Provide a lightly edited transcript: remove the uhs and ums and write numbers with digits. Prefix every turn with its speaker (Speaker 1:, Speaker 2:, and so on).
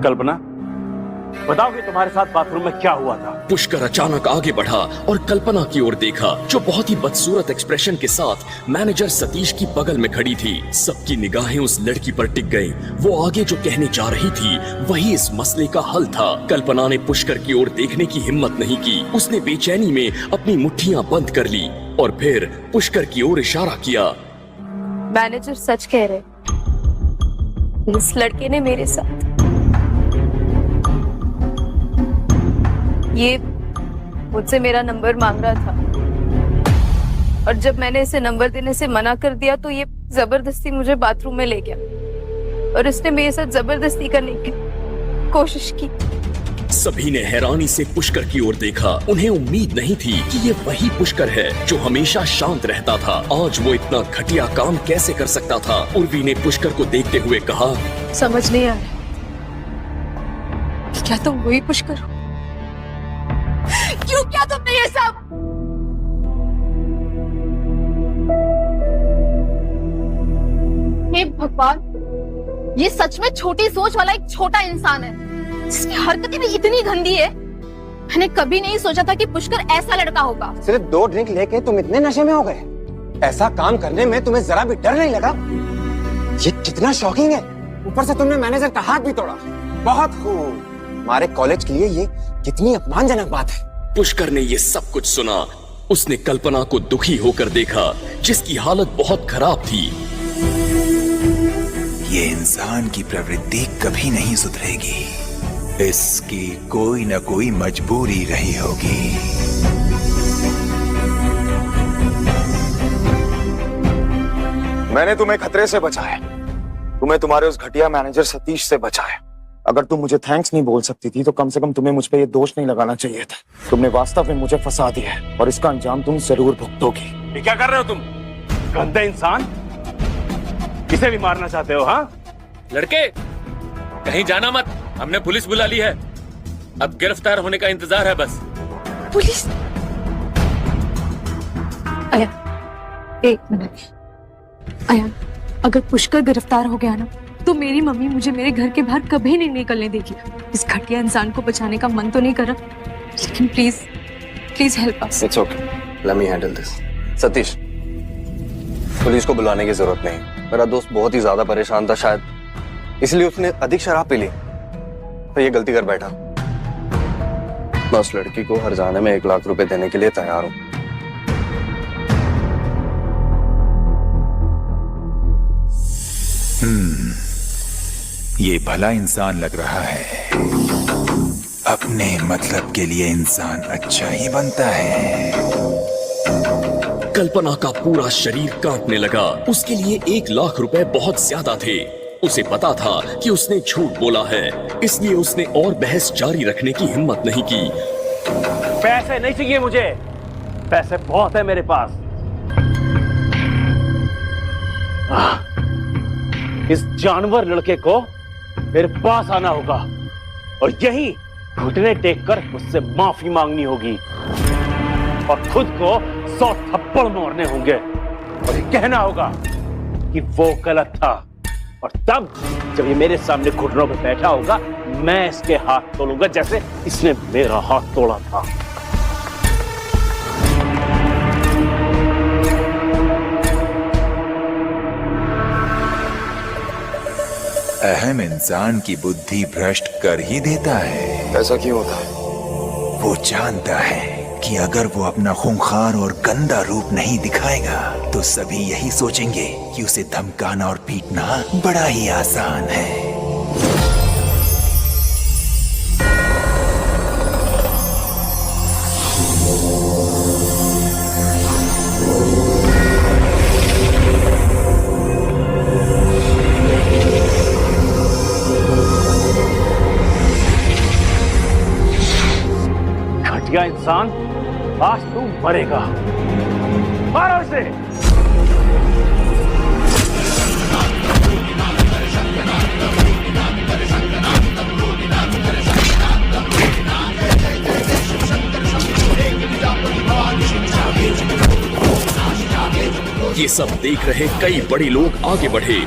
Speaker 1: कल्पना, बताओ कि तुम्हारे साथ बाथरूम में क्या हुआ था?
Speaker 2: पुष्कर अचानक आगे बढ़ा और कल्पना की ओर देखा, जो बहुत ही बदसूरत एक्सप्रेशन के साथ मैनेजर सतीश की बगल में खड़ी थी। सबकी निगाहें उस लड़की पर टिक गईं। वो आगे जो कहने जा रही थी वही इस मसले का हल था। कल्पना ने पुष्कर की ओर देखने की हिम्मत नहीं की। उसने बेचैनी में अपनी मुट्ठियां बंद कर ली और फिर पुष्कर की ओर इशारा किया।
Speaker 3: मैनेजर सच कह रहे, इस लड़के ने मेरे साथ ये मुझसे मेरा नंबर मांग रहा था, और जब मैंने इसे नंबर देने से मना कर दिया तो ये जबरदस्ती मुझे बाथरूम में ले गया और इसने मेरे साथ जबरदस्ती करने की कोशिश की।
Speaker 2: सभी ने हैरानी से पुष्कर की ओर देखा। उन्हें उम्मीद नहीं थी कि ये वही पुष्कर है जो हमेशा शांत रहता था। आज वो इतना घटिया काम कैसे कर सकता था? उर्वी ने पुष्कर को देखते हुए कहा,
Speaker 3: समझ नहीं आ रहा क्या तुम वही पुष्कर हो? क्यों क्या तुमने ये सब?
Speaker 4: हे भगवान, ये सच में छोटी सोच वाला एक छोटा इंसान है जिसकी हरकतें भी इतनी गंदी है। मैंने कभी नहीं सोचा था कि पुष्कर ऐसा लड़का होगा।
Speaker 5: सिर्फ 2 ड्रिंक लेके तुम इतने नशे में हो गए? ऐसा काम करने में तुम्हें जरा भी डर नहीं लगा? ये कितना शॉकिंग है। ऊपर से तुमने मैनेजर का हाथ भी तोड़ा। बहुत खूब। हमारे कॉलेज के लिए ये कितनी अपमानजनक बात है।
Speaker 2: पुष्कर ने ये सब कुछ सुना। उसने कल्पना को दुखी होकर देखा, जिसकी हालत बहुत खराब थी।
Speaker 6: ये इंसान की प्रवृत्ति कभी नहीं सुधरेगी। इसकी कोई न कोई मजबूरी रही होगी।
Speaker 5: मैंने तुम्हें खतरे से बचाया, तुम्हें तुम्हारे उस घटिया मैनेजर सतीश से बचाया। अगर तुम मुझे थैंक्स नहीं बोल सकती थी तो कम से कम तुम्हें मुझ पे ये दोष नहीं लगाना चाहिए था। तुमने वास्तव में मुझे फंसा दिया है और इसका अंजाम तुम जरूर भुगतोगी।
Speaker 1: ये क्या कर रहे हो तुम? गंदे इंसान, किसे भी मारना चाहते हो? हाँ
Speaker 7: लड़के, कहीं जाना मत, हमने पुलिस बुला ली है। अब गिरफ्तार होने का इंतजार है बस।
Speaker 3: पुलिस? आया, एक मिनट। आया, अगर पुष्कर गिरफ्तार हो गया ना तो मेरी मम्मी मुझे मेरे घर के बाहर कभी नहीं निकलने देगी। इस घटिया इंसान को बचाने का मन तो नहीं कर रहा, लेकिन please please help us.
Speaker 5: It's okay, let me handle this. Satish, police को बुलाने की जरूरत नहीं। मेरा दोस्त बहुत ही ज्यादा परेशान था, शायद इसलिए उसने अधिक शराब पी ली तो ये गलती कर बैठा। मैं उस लड़की को हर जाने में 1 लाख रुपए देने के लिए तैयार हूं।
Speaker 6: ये भला इंसान लग रहा है। अपने मतलब के लिए इंसान अच्छा ही बनता है।
Speaker 2: कल्पना का पूरा शरीर कांपने लगा। उसके लिए 1 लाख रुपए बहुत ज्यादा थे। उसे पता था कि उसने झूठ बोला है, इसलिए उसने और बहस जारी रखने की हिम्मत नहीं की।
Speaker 1: पैसे नहीं चाहिए मुझे, पैसे बहुत है मेरे पास। इस जानवर लड़के को मेरे पास आना होगा और यही घुटने टेक कर उससे माफी मांगनी होगी और खुद को 100 थप्पड़ मारने होंगे और ये कहना होगा कि वो गलत था। और तब जब ये मेरे सामने घुटनों पे बैठा होगा, मैं इसके हाथ तोड़ूंगा जैसे इसने मेरा हाथ तोड़ा था।
Speaker 6: अहम इंसान की बुद्धि भ्रष्ट कर ही देता है।
Speaker 5: ऐसा क्यों होता है?
Speaker 6: वो जानता है कि अगर वो अपना खूंखार और गंदा रूप नहीं दिखाएगा तो सभी यही सोचेंगे कि उसे धमकाना और पीटना बड़ा ही आसान है।
Speaker 1: घटिया इंसान, आज तू मरेगा। मारो इसे।
Speaker 2: ये सब देख रहे कई बड़े लोग आगे बढ़े